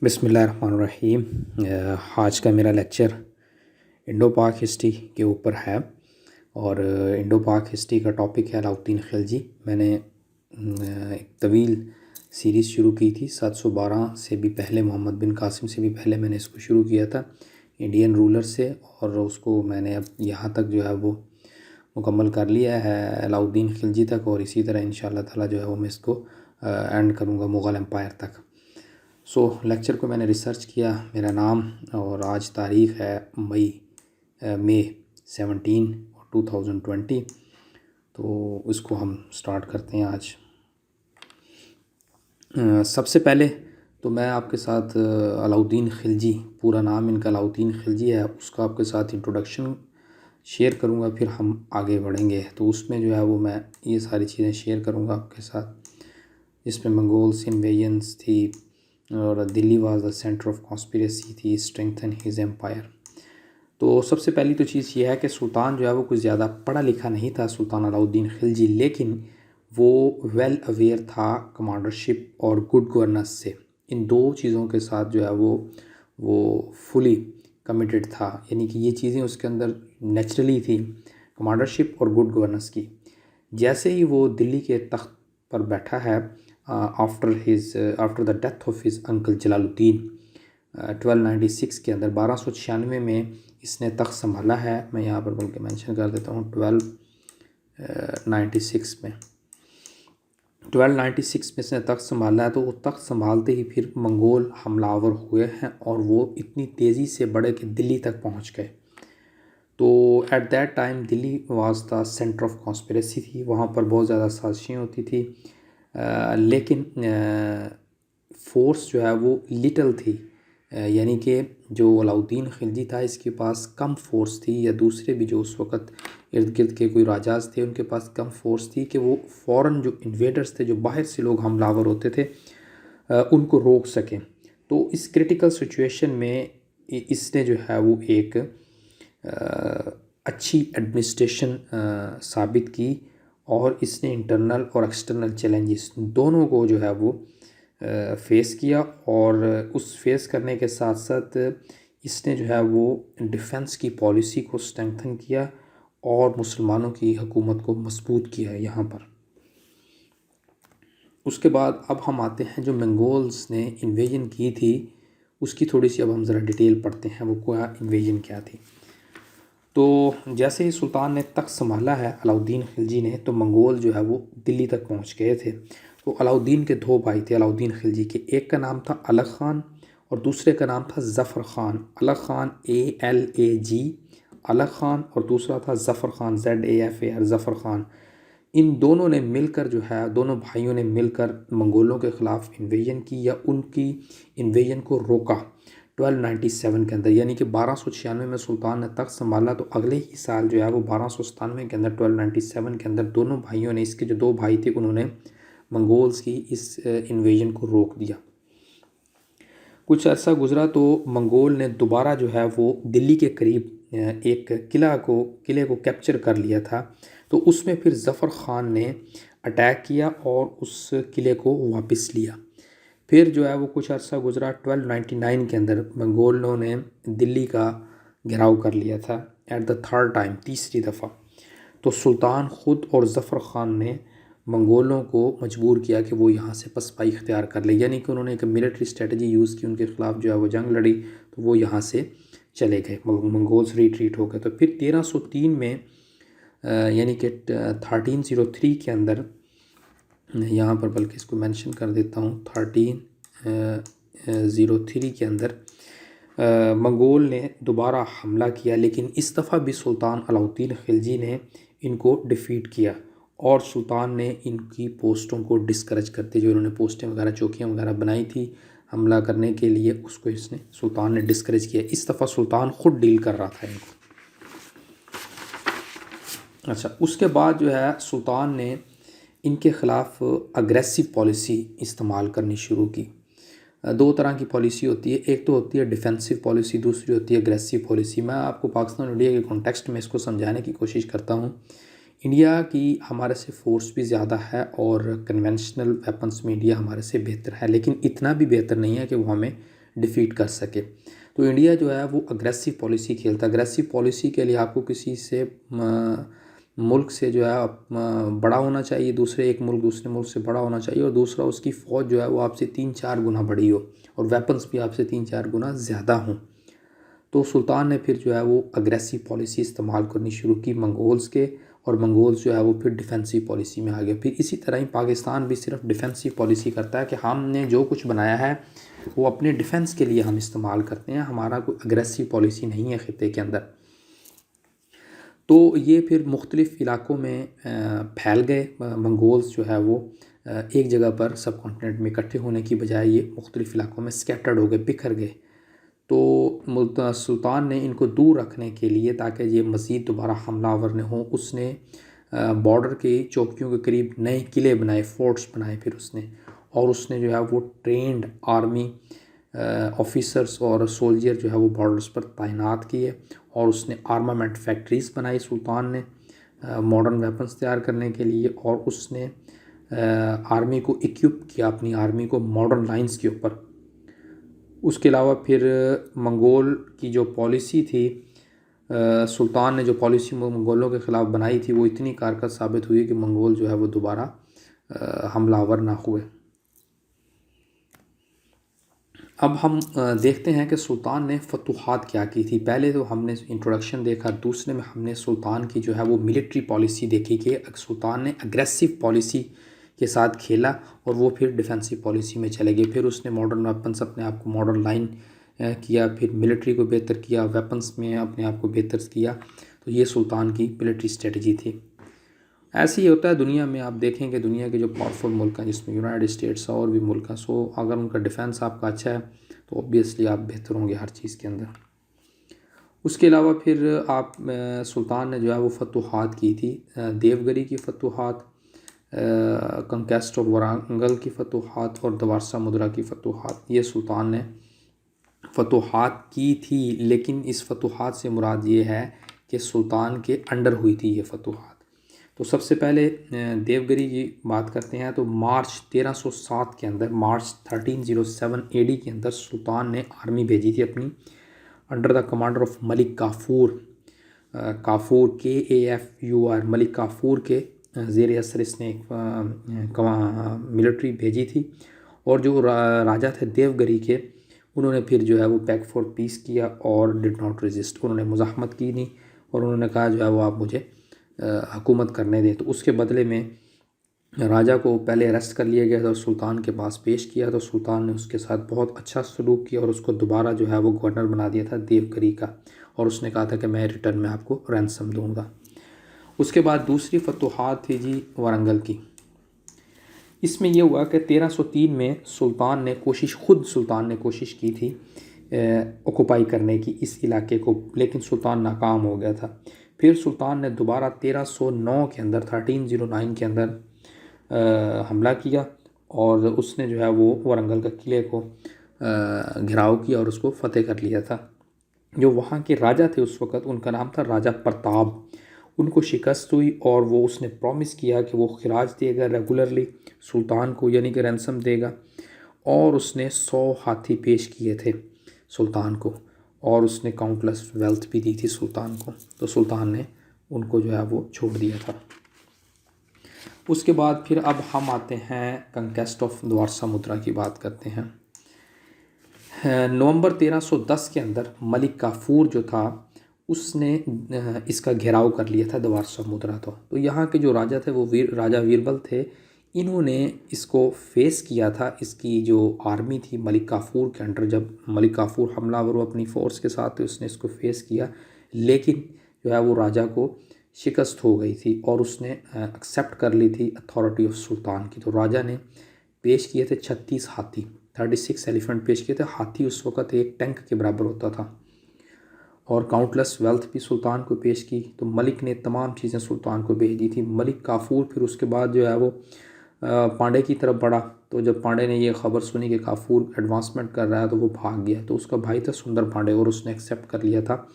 बिस्मिल्लाहिर्रहमानिर्रहीम। आज का मेरा लेक्चर इंडो पाक हिस्ट्री के ऊपर है और इंडो पाक हिस्ट्री का टॉपिक है अलाउद्दीन खिलजी। मैंने एक तवील सीरीज़ शुरू की थी 712 से भी पहले, मोहम्मद बिन कासिम से भी पहले मैंने इसको शुरू किया था इंडियन रूलर से, और उसको मैंने अब यहाँ तक जो है वो मुकम्मल कर लिया है अलाउद्दीन खिलजी तक, और इसी तरह इंशाअल्लाह ताला जो है वो मैं इसको एंड करूँगा मुग़ल एम्पायर तक। लेक्चर को मैंने रिसर्च किया, मेरा नाम, और आज तारीख़ है मई 17 2020। तो इसको हम स्टार्ट करते हैं आज। सबसे पहले तो मैं आपके साथ अलाउद्दीन खिलजी, पूरा नाम इनका अलाउद्दीन खिलजी है, उसका आपके साथ इंट्रोडक्शन शेयर करूंगा, फिर हम आगे बढ़ेंगे। तो उसमें जो है वो मैं ये सारी चीज़ें शेयर करूंगा आपके साथ। इसमें मंगोल्स इन्वेजन्स थी और Delhi was the centre of conspiracy थी, स्ट्रेंथन हिज एम्पायर। तो सबसे पहली तो चीज़ ये है कि सुल्तान जो है वो कुछ ज़्यादा पढ़ा लिखा नहीं था, सुल्तान अलाउद्दीन खिलजी, लेकिन वो वेल अवेयर था कमांडरशिप और गुड गवर्नेंस से। इन दो चीज़ों के साथ जो है वो फुली कमिटेड था, यानी कि ये चीज़ें उसके अंदर नेचुरली थी, कमांडरशिप और गुड गवर्नेंस की। जैसे ही वो दिल्ली के तख्त पर बैठा है after the death of his uncle Jalaluddin 1296 के अंदर, 1296 में इसने तख्त संभाला है। मैं यहाँ पर बल्कि मेंशन कर देता हूँ 1296 में 1296 में इसने तख्त संभाला है। तो वो तख्त संभालते ही फिर मंगोल हमलावर हुए हैं और वो इतनी तेज़ी से बढ़े कि दिल्ली तक पहुँच गए। तो at that time Delhi was the centre of conspiracy थी, वहाँ पर बहुत ज़्यादा साजिशें होती थी, लेकिन फोर्स जो है वो लिटल थी, यानी कि जो अलाउद्दीन खिलजी था इसके पास कम फोर्स थी, या दूसरे भी जो उस वक़्त इर्द गिर्द के कोई राजाज थे उनके पास कम फोर्स थी कि वो फ़ौरन जो इन्वेडर्स थे, जो बाहर से लोग हमलावर होते थे, उनको रोक सकें। तो इस क्रिटिकल सिचुएशन में इसने जो है वो एक अच्छी एडमिनिस्ट्रेशन साबित की, और इसने इंटरनल और एक्सटर्नल चैलेंजेस दोनों को जो है वो फेस किया, और उस फेस करने के साथ साथ इसने जो है वो डिफेंस की पॉलिसी को स्ट्रेंथन किया और मुसलमानों की हुकूमत को मजबूत किया है यहाँ पर। उसके बाद अब हम आते हैं जो मंगोल्स ने इन्वेजन की थी उसकी थोड़ी सी अब हम ज़रा डिटेल पढ़ते हैं, वो क्या इन्वेजन क्या थी। तो जैसे ही सुल्तान ने तख्त संभाला है अलाउद्दीन खिलजी ने, तो मंगोल जो है वो दिल्ली तक पहुंच गए थे। तो अलाउद्दीन के दो भाई थे अलाउद्दीन खिलजी के, एक का नाम था अलग ख़ान और दूसरे का नाम था ज़फ़र ख़ान। अलग ख़ान ALAG अलग ख़ान, और दूसरा था ज़फ़र ख़ान ZAFAR ज़फ़र ख़ान। इन दोनों ने मिलकर जो है, दोनों भाइयों ने मिलकर मंगोलों के ख़िलाफ़ इन्वेजन की, या उनकी इन्वेजन को रोका 1297 के अंदर। यानी कि 1296 में सुल्तान ने तख्त संभाला, तो अगले ही साल जो है वो 1297 के अंदर 1297 के अंदर दोनों भाइयों ने, इसके जो दो भाई थे उन्होंने मंगोल्स की इस इन्वेजन को रोक दिया। कुछ अर्सा गुजरा तो मंगोल ने दोबारा जो है वो दिल्ली के करीब एक किले को कैप्चर कर लिया था। तो उसमें फिर ज़फ़र ख़ान ने अटैक किया और उस किले को वापस लिया। फिर जो है वो कुछ अर्सा गुजरा 1299 के अंदर मंगोलों ने दिल्ली का घेराव कर लिया था एट द थर्ड टाइम, तीसरी दफ़ा। तो सुल्तान ख़ुद और ज़फ़र ख़ान ने मंगोलों को मजबूर किया कि वो यहाँ से पसपाई इख्तियार कर ले, यानी कि उन्होंने एक मिलिट्री स्ट्रेटजी यूज़ की, उनके ख़िलाफ़ जो है वो जंग लड़ी, तो वो यहाँ से चले गए, मंगोल्स रिट्रीट हो गए। तो फिर 1303 में यानी कि 1303 के अंदर, यहाँ पर बल्कि इसको मेंशन कर देता हूँ, 1303 के अंदर मंगोल ने दोबारा हमला किया, लेकिन इस दफ़ा भी सुल्तान अलाउद्दीन खिलजी ने इनको डिफ़ीट किया, और सुल्तान ने इनकी पोस्टों को डिस्करेज करते, जो इन्होंने पोस्टें वगैरह चौकियाँ वगैरह बनाई थी हमला करने के लिए, उसको सुल्तान ने डिस्करेज किया। इस दफ़ा सुल्तान ख़ुद डील कर रहा था इनको। अच्छा, उसके बाद जो है सुल्तान ने इनके ख़िलाफ़ अग्रेसिव पॉलिसी इस्तेमाल करनी शुरू की। दो तरह की पॉलिसी होती है, एक तो होती है डिफेंसिव पॉलिसी, दूसरी होती है अग्रेसिव पॉलिसी। मैं आपको पाकिस्तान इंडिया के कॉन्टेक्स्ट में इसको समझाने की कोशिश करता हूँ। इंडिया की हमारे से फ़ोर्स भी ज़्यादा है और कन्वेंशनल वेपन्स में इंडिया हमारे से बेहतर है, लेकिन इतना भी बेहतर नहीं है कि वो हमें डिफ़ीट कर सके। तो इंडिया जो है वो अग्रेसिव पॉलिसी खेलता है। अग्रेसिव पॉलिसी के लिए आपको किसी से मुल्क से जो है बड़ा होना चाहिए, एक मुल्क दूसरे मुल्क से बड़ा होना चाहिए, और दूसरा उसकी फ़ौज जो है वो आपसे 3-4 गुना बड़ी हो और वेपन्स भी आपसे 3-4 गुना ज़्यादा हों। तो सुल्तान ने फिर जो है वो अग्रेसिव पॉलिसी इस्तेमाल करनी शुरू की मंगोल्स के, और मंगोल्स जो है वो फिर डिफेंसिव पॉलिसी में आ गए। फिर इसी तरह ही पाकिस्तान भी सिर्फ डिफेंसिव पॉलिसी करता है कि हमने जो कुछ बनाया है वो अपने डिफेंस के लिए हम इस्तेमाल करते हैं, हमारा कोई अग्रेसिव पॉलिसी नहीं है ख़ित्ते के अंदर। तो ये फिर मुख्तलिफ़ इलाक़ों में फैल गए। मंगोल्स जो है वो एक जगह पर सब कॉन्टिनेंट में इकट्ठे होने की बजाय ये मुख्तलिफ़ इलाक़ों में स्कैटर्ड हो गए, बिखर गए। तो सुल्तान ने इनको दूर रखने के लिए, ताकि ये मज़ीद दोबारा हमलावर न हो, उसने बॉर्डर की चौकियों के करीब नए किले बनाए, फोर्ट्स बनाए फिर उसने, और उसने जो है वो ट्रेंड आर्मी ऑफिसर्स और सोल्जर जो है वो बॉर्डर्स पर तैनात किए, और उसने आर्मामेंट फैक्ट्रीज़ बनाई सुल्तान ने मॉडर्न वेपन्स तैयार करने के लिए, और उसने आर्मी को इक्विप किया, अपनी आर्मी को मॉडर्न लाइंस के ऊपर। उसके अलावा फिर मंगोल की जो पॉलिसी थी, सुल्तान ने जो पॉलिसी मंगोलों के ख़िलाफ़ बनाई थी वो इतनी कारगर साबित हुई कि मंगोल जो है वो दोबारा हमलावर ना हुए। अब हम देखते हैं कि सुल्तान ने फतूहात क्या की थी। पहले तो हमने इंट्रोडक्शन देखा, दूसरे में हमने सुल्तान की जो है वो मिलिट्री पॉलिसी देखी कि सुल्तान ने अग्रेसिव पॉलिसी के साथ खेला और वो फिर डिफेंसिव पॉलिसी में चले गए। फिर उसने मॉडर्न वेपन्स अपने आप को मॉडर्न लाइन किया, फिर मिलिट्री को बेहतर किया, वेपन्स में अपने आप को बेहतर किया। तो ये सुल्तान की मिलिट्री स्ट्रेटजी थी। ऐसे ही होता है दुनिया में। आप देखें कि दुनिया के जो पावरफुल मुल्क हैं, जिसमें यूनाइटेड स्टेट्स और भी मुल्क हैं, सो अगर उनका डिफेंस आपका अच्छा है तो ऑब्वियसली आप बेहतर होंगे हर चीज़ के अंदर। उसके अलावा फिर आप सुल्तान ने जो है वो फतूहात की थी, देवगिरी की फतूहात, कंक्वेस्ट ऑफ वारंगल की फतूहात और दवारसा मुद्रा की फतूहात, ये सुल्तान ने फतूहात की थी। लेकिन इस फतूहात से मुराद ये है कि सुल्तान के अंडर हुई थी ये फतूहात। तो सबसे पहले देवगिरी की बात करते हैं। तो मार्च 1307 के अंदर, मार्च 1307 AD के अंदर सुल्तान ने आर्मी भेजी थी अपनी, under the commander of Malik Kafur, KAFUR, Malik Kafur के ज़ेर असर इसने मिलिट्री भेजी थी। और जो राजा थे देवगिरी के, उन्होंने फिर जो है वो पैक्ट फॉर पीस किया और डिड नॉट रेजिस्ट, उन्होंने मुज़ाहमत की नहीं, और उन्होंने कहा जो है वो आप मुझे हुकूमत करने दें। तो उसके बदले में राजा को पहले अरेस्ट कर लिया गया था और सुल्तान के पास पेश किया। तो सुल्तान ने उसके साथ बहुत अच्छा सलूक किया और उसको दोबारा जो है वो गवर्नर बना दिया था देवगिरी का, और उसने कहा था कि मैं रिटर्न में आपको रैंसम दूंगा। उसके बाद दूसरी फतूहात थी जी वारंगल की। इसमें यह हुआ कि 1303 में सुल्तान ने कोशिश की थी ऑक्यूपाई करने की इस इलाके को, लेकिन सुल्तान नाकाम हो गया था। फिर सुल्तान ने दोबारा 1309 के अंदर, 1309 के अंदर हमला किया, और उसने जो है वो वारंगल के किले को घेराव किया और उसको फतेह कर लिया था। जो वहाँ के राजा थे उस वक़्त, उनका नाम था राजा प्रताप। उनको शिकस्त हुई और वो उसने प्रॉमिस किया कि वो खिराज देगा रेगुलरली सुल्तान को, यानी कि रैंसम देगा, और उसने 100 हाथी पेश किए थे सुल्तान को, और उसने काउंटलेस वेल्थ भी दी थी सुल्तान को। तो सुल्तान ने उनको जो है वो छोड़ दिया था। उसके बाद फिर अब हम आते हैं कंक्वेस्ट ऑफ द्वारसा मुद्रा की बात करते हैं। नवंबर 1310 के अंदर मलिक काफूर जो था उसने इसका घेराव कर लिया था द्वारसा मुद्रा। तो यहाँ के जो राजा थे वो राजा वीरबल थे। इन्होंने इसको फेस किया था। इसकी जो आर्मी थी मलिक काफूर के अंडर, जब मलिक काफूर हमलावर वो अपनी फ़ोर्स के साथ थे, उसने इसको फेस किया, लेकिन जो है वो राजा को शिकस्त हो गई थी और उसने एक्सेप्ट कर ली थी अथॉरिटी ऑफ सुल्तान की। तो राजा ने पेश किए थे 36 हाथी, 36 एलिफेंट पेश किए थे। हाथी उस वक़्त एक टैंक के बराबर होता था, और काउंटलेस वेल्थ भी सुल्तान को पेश की। तो मलिक ने तमाम चीज़ें सुल्तान को भेज दी थी। मलिक काफूर फिर उसके बाद जो है वो पांडे की तरफ बढ़ा। तो जब पांडे ने ये ख़बर सुनी कि काफूर एडवांसमेंट कर रहा है तो वो भाग गया। तो उसका भाई था सुंदर पांडे, और उसने एक्सेप्ट कर लिया था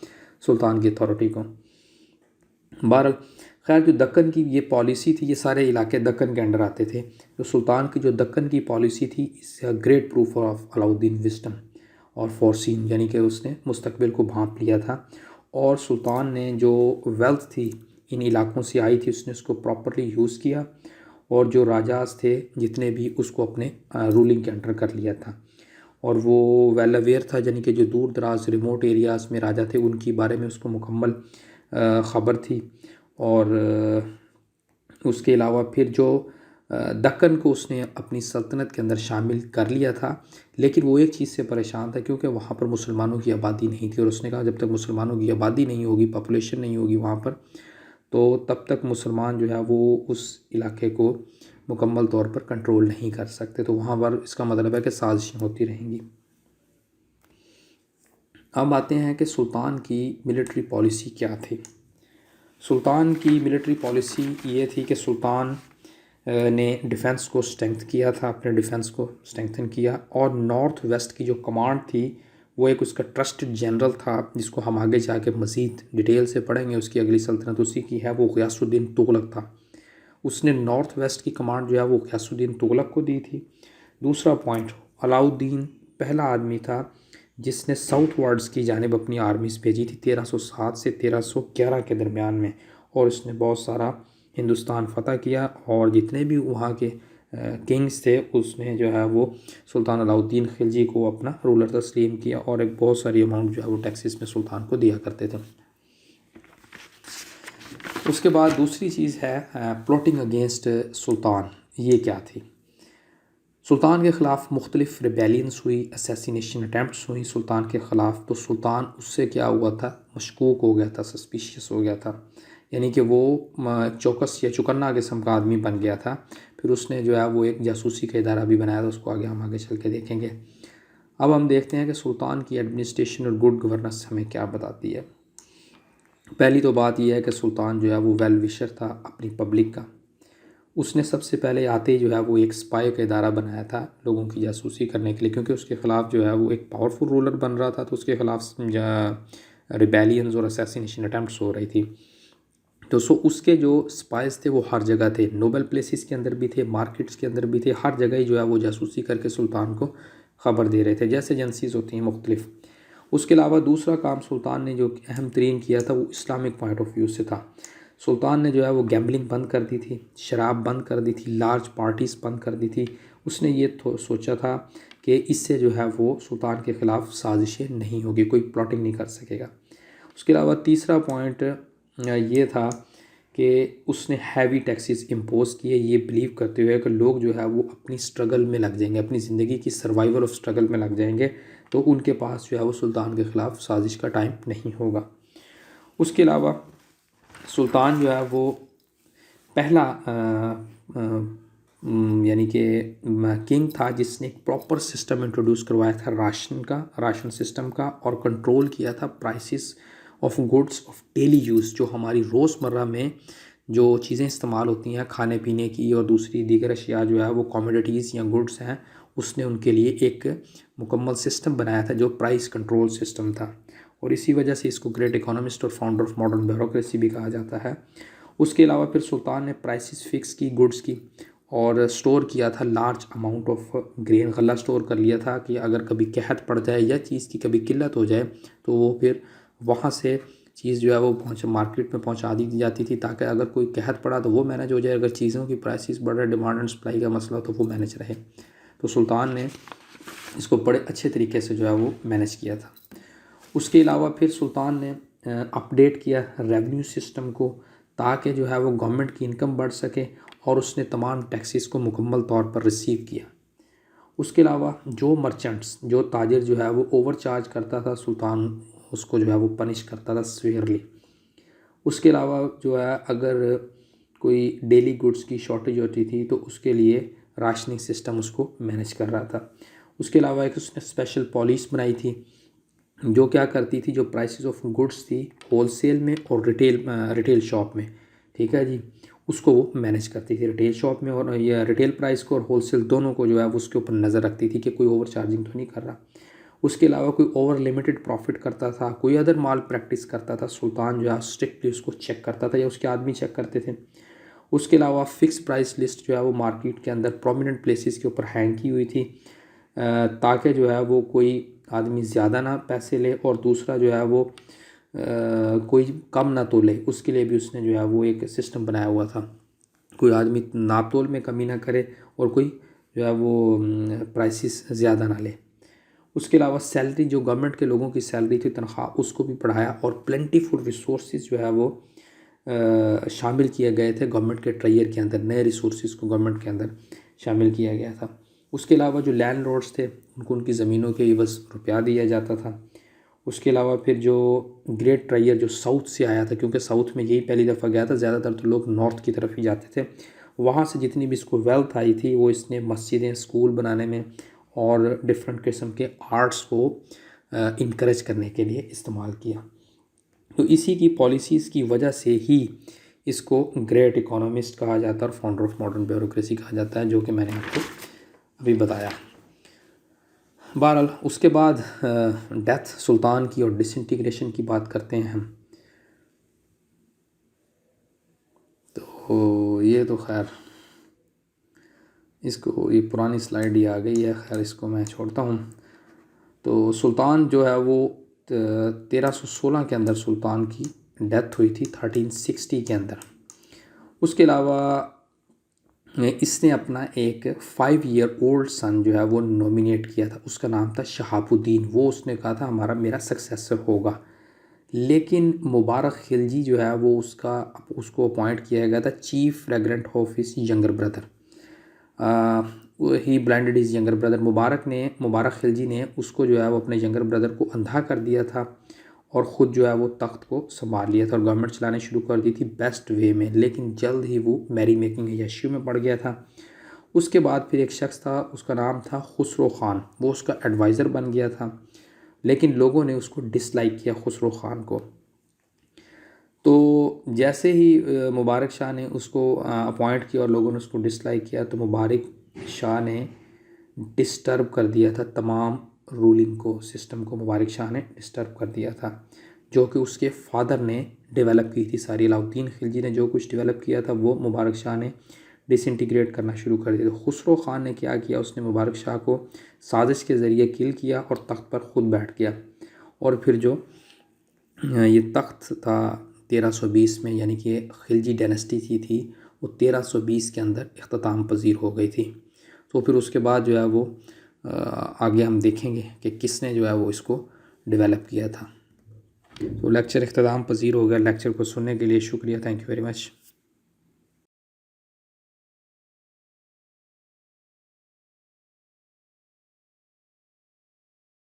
सुल्तान की अथॉरिटी को। बहरहाल खैर, जो दक्कन की ये पॉलिसी थी, ये सारे इलाके दक्कन के अंडर आते थे। तो सुल्तान की जो दक्कन की पॉलिसी थी, it's a great proof of Alauddin wisdom. और फोरसीन यानी कि उसने मुस्तकबिल को भांप लिया था। और सुल्तान ने जो वेल्थ थी इन इलाकों से आई थी उसने उसको प्रॉपरली यूज़ किया, और जो राजास थे जितने भी उसको अपने रूलिंग के अंडर कर लिया था। और वो वेल अवेयर था, यानी कि जो दूर दराज रिमोट एरियाज़ में राजा थे उनके बारे में उसको मुकम्मल ख़बर थी। और उसके अलावा फिर जो दक्कन को उसने अपनी सल्तनत के अंदर शामिल कर लिया था, लेकिन वो एक चीज़ से परेशान था क्योंकि वहाँ पर मुसलमानों की आबादी नहीं थी, और उसने कहा जब तक मुसलमानों की आबादी नहीं होगी, पॉपुलेशन नहीं होगी वहाँ पर, तो तब तक मुसलमान जो है वो उस इलाके को मुकम्मल तौर पर कंट्रोल नहीं कर सकते। तो वहाँ पर इसका मतलब है कि साजिशें होती रहेंगी। अब आते हैं कि सुल्तान की मिलिट्री पॉलिसी क्या थी। सुल्तान की मिलिट्री पॉलिसी ये थी कि सुल्तान ने डिफ़ेंस को स्ट्रेंथ किया था, अपने डिफ़ेंस को स्ट्रेंथन किया, और नॉर्थ वेस्ट की जो कमांड थी वो एक उसका ट्रस्टेड जनरल था जिसको हम आगे जाके मज़ीद डिटेल से पढ़ेंगे। उसकी अगली सल्तनत उसी की है, वो ग़ियासुद्दीन तुगलक था। उसने नॉर्थ वेस्ट की कमांड जो है वो ग़ियासुद्दीन तुगलक को दी थी। दूसरा पॉइंट, अलाउद्दीन पहला आदमी था जिसने साउथ वर्ड्स की जानिब अपनी आर्मीज़ भेजी थी 1307 से 1311 के दरमियान में, और उसने बहुत सारा हिंदुस्तान फ़तह किया, और जितने भी वहाँ के किंग्स थे उसने जो है वो सुल्तान अलाउद्दीन खिलजी को अपना रूलर तस्लीम किया, और एक बहुत सारी अमाउंट जो है वो टैक्सेस में सुल्तान को दिया करते थे। उसके बाद दूसरी चीज़ है प्लॉटिंग अगेंस्ट सुल्तान। ये क्या थी? सुल्तान के ख़िलाफ़ मुख्तलिफ़ रिबेलियंस हुई, असैसिनेशन अटैम्प्ट्स हुई सुल्तान के ख़िलाफ़। तो सुल्तान उससे क्या हुआ था, मशकूक हो गया था, सस्पिशियस हो गया था, यानी कि वो चौकस या चौकन्ना किस्म का आदमी बन गया था। फिर उसने जो है वो एक जासूसी का इदारा भी बनाया था, उसको हम आगे चल के देखेंगे। अब हम देखते हैं कि सुल्तान की एडमिनिस्ट्रेशन और गुड गवर्नेंस हमें क्या बताती है। पहली तो बात यह है कि सुल्तान जो है वो वेल विशर था अपनी पब्लिक का। उसने सबसे पहले आते ही जो है वो एक स्पाई का इदारा बनाया था लोगों की जासूसी करने के लिए, क्योंकि उसके ख़िलाफ़ जो है वो एक पावरफुल रूलर बन रहा था, तो उसके ख़िलाफ़ रिबेलियंस और असैसिनेशन अटैम्प्ट्स हो रही थी। तो उसके जो स्पाइस थे वो हर जगह थे, नोबल प्लेसेस के अंदर भी थे, मार्केट्स के अंदर भी थे, हर जगह ही जो है वो जासूसी करके सुल्तान को ख़बर दे रहे थे, जैसे एजेंसीज़ होती हैं मुख्तलिफ। उसके अलावा दूसरा काम सुल्तान ने जो अहम तरीन किया था वो इस्लामिक पॉइंट ऑफ व्यू से था। सुल्तान ने जो है वो गैम्बलिंग बंद कर दी थी, शराब बंद कर दी थी, लार्ज पार्टीज़ बंद कर दी थी। उसने ये सोचा था कि इससे जो है वो सुल्तान के ख़िलाफ़ साजिशें नहीं होगी, कोई प्लॉटिंग नहीं कर सकेगा। उसके अलावा तीसरा पॉइंट ये था कि उसने हैवी टैक्सेस इम्पोज़ किए, ये बिलीव करते हुए कि लोग जो है वो अपनी स्ट्रगल में लग जाएंगे, अपनी ज़िंदगी की सर्वाइवल ऑफ स्ट्रगल में लग जाएंगे, तो उनके पास जो है वो सुल्तान के ख़िलाफ़ साजिश का टाइम नहीं होगा। उसके अलावा सुल्तान जो है वो पहला यानी कि किंग था जिसने एक प्रॉपर सिस्टम इंट्रोड्यूस करवाया था राशन सिस्टम का, और कंट्रोल किया था prices of goods of daily use. जो हमारी रोज़मर्रा में जो चीज़ें इस्तेमाल होती हैं खाने पीने की और दूसरी दीगर अशिया जो है वो कमोडिटीज़ या गुड्स हैं, उसने उनके लिए एक मुकम्मल सिस्टम बनाया था जो प्राइस कंट्रोल सिस्टम था, और इसी वजह से इसको ग्रेट इकोनॉमिस्ट और फाउंडर ऑफ मॉडर्न ब्यूरोक्रेसी भी कहा जाता है। उसके अलावा फिर सुल्तान ने प्राइसेस फिक्स की गुड्स की, और स्टोर किया था लार्ज अमाउंट ऑफ ग्रेन, गला स्टोर कर लिया था कि अगर कभी कहत पड़ जाए या चीज़ की कभी किल्लत हो जाए तो वो फिर वहाँ से चीज़ जो है वो मार्केट में पहुँचा दी जाती थी, ताकि अगर कोई कहत पड़ा तो वो मैनेज हो जाए, अगर चीज़ों की प्राइसेस बढ़ रहे, डिमांड एंड सप्लाई का मसला तो वो मैनेज रहे। तो सुल्तान ने इसको बड़े अच्छे तरीके से जो है वो मैनेज किया था। उसके अलावा फिर सुल्तान ने अपडेट किया रेवेन्यू सिस्टम को, ताकि जो है वो गवर्नमेंट की इनकम बढ़ सके, और उसने तमाम टैक्सेस को मुकम्मल तौर पर रिसीव किया। उसके अलावा जो मर्चेंट्स, जो ताजिर जो है वो ओवर चार्ज करता था, सुल्तान उसको जो है वो पनिश करता था सीवियरली। उसके अलावा जो है अगर कोई डेली गुड्स की शॉर्टेज होती थी तो उसके लिए राशनिंग सिस्टम उसको मैनेज कर रहा था। उसके अलावा एक उसने स्पेशल पॉलिसी बनाई थी जो क्या करती थी, जो प्राइसेस ऑफ गुड्स थी होलसेल में और रिटेल शॉप में, ठीक है जी, उसको वो मैनेज करती थी रिटेल शॉप में, और या रिटेल प्राइस को और होलसेल दोनों को जो है वो उसके ऊपर नज़र रखती थी कि कोई ओवर चार्जिंग तो नहीं कर रहा। उसके अलावा कोई ओवर लिमिटेड प्रॉफिट करता था, कोई अदर माल प्रैक्टिस करता था, सुल्तान जो है स्ट्रिक्टली उसको चेक करता था या उसके आदमी चेक करते थे। उसके अलावा फ़िक्स प्राइस लिस्ट जो है वो मार्केट के अंदर प्रोमिनेंट प्लेसेस के ऊपर हैंग की हुई थी, ताकि जो है वो कोई आदमी ज़्यादा ना पैसे ले और दूसरा जो है वो कोई कम ना तो ले, उसके लिए भी उसने जो है वो एक सिस्टम बनाया हुआ था। कोई आदमी नाप तोल में कमी ना करे और कोई जो है वो प्राइसेस ज़्यादा ना ले। उसके अलावा सैलरी, जो गवर्नमेंट के लोगों की सैलरी थी, तनख्वाह, उसको भी बढ़ाया और प्लेंटीफुल रिसोर्सेज जो है वो शामिल किए गए थे गवर्नमेंट के ट्रायर के अंदर। नए रिसोर्सेज को गवर्नमेंट के अंदर शामिल किया गया था। उसके अलावा जो लैंडलॉर्ड्स थे उनको उनकी ज़मीनों के एवज़ रुपया दिया जाता था। उसके अलावा फिर जो ग्रेट ट्रायर जो साउथ से आया था, क्योंकि साउथ में यही पहली दफ़ा गया था, ज़्यादातर तो लोग नॉर्थ की तरफ ही जाते थे, वहाँ से जितनी भी इसको वेल्थ आई थी वो इसने मस्जिदें, स्कूल बनाने में और डिफरेंट किस्म के आर्ट्स को इनक्रेज करने के लिए इस्तेमाल किया। तो इसी की पॉलिसीज़ की वजह से ही इसको ग्रेट इकोनॉमिस्ट कहा जाता है और फाउंडर ऑफ मॉडर्न ब्यूरोक्रेसी कहा जाता है, जो कि मैंने आपको अभी बताया। बहरहाल उसके बाद डेथ सुल्तान की और डिसइंटीग्रेशन की बात करते हैं हम। तो ये तो खैर इसको, ये पुरानी स्लाइड ही आ गई है, खैर इसको मैं छोड़ता हूँ। तो सुल्तान जो है वो 1316 के अंदर सुल्तान की डेथ हुई थी, 1360 के अंदर। उसके अलावा इसने अपना एक 5 ईयर ओल्ड सन जो है वो नॉमिनेट किया था, उसका नाम था शहाबुद्दीन। वो उसने कहा था मेरा सक्सेसर होगा। लेकिन मुबारक खिलजी जो है वो उसको अपॉइंट किया गया था chief regent of his younger brother. He blinded his younger brother. Mubarak Khilji ने उसको जो है वो अपने यंगर ब्रदर को अंधा कर दिया था और ख़ुद जो है वो तख्त को संभाल लिया था और गवर्नमेंट चलाने शुरू कर दी थी बेस्ट वे में। लेकिन जल्द ही वो मैरी मेकिंग यशु में पड़ गया था। उसके बाद फिर एक शख्स था, उसका नाम था खुसरो ख़ान, वो उसका एडवाइज़र बन गया था। लेकिन लोगों ने उसको डिसलाइक किया, खुसरो ख़ान को। तो जैसे ही मुबारक शाह ने उसको अपॉइंट किया और लोगों ने उसको डिसलाइक किया, तो मुबारक शाह ने डिस्टर्ब कर दिया था तमाम रूलिंग को, सिस्टम को मुबारक शाह ने डिस्टर्ब कर दिया था, जो कि उसके फादर ने डेवलप की थी सारी। अलाउद्दीन खिलजी ने जो कुछ डेवलप किया था वो मुबारक शाह ने डिसइंटीग्रेट करना शुरू कर दिया। तो खुसरो ख़ान ने क्या किया, उसने मुबारक शाह को साजिश के ज़रिए किल किया और तख्त पर ख़ुद बैठ गया। और फिर जो ये तख्त था 1320 में, यानी कि खिलजी डायनेस्टी थी वो 1320 के अंदर इख्तिताम पजीर हो गई थी। तो फिर उसके बाद जो है वो आगे हम देखेंगे कि किसने जो है वो इसको डेवलप किया था। तो लेक्चर इख्तिताम पजीर हो गया। लेक्चर को सुनने के लिए शुक्रिया। Thank you very much.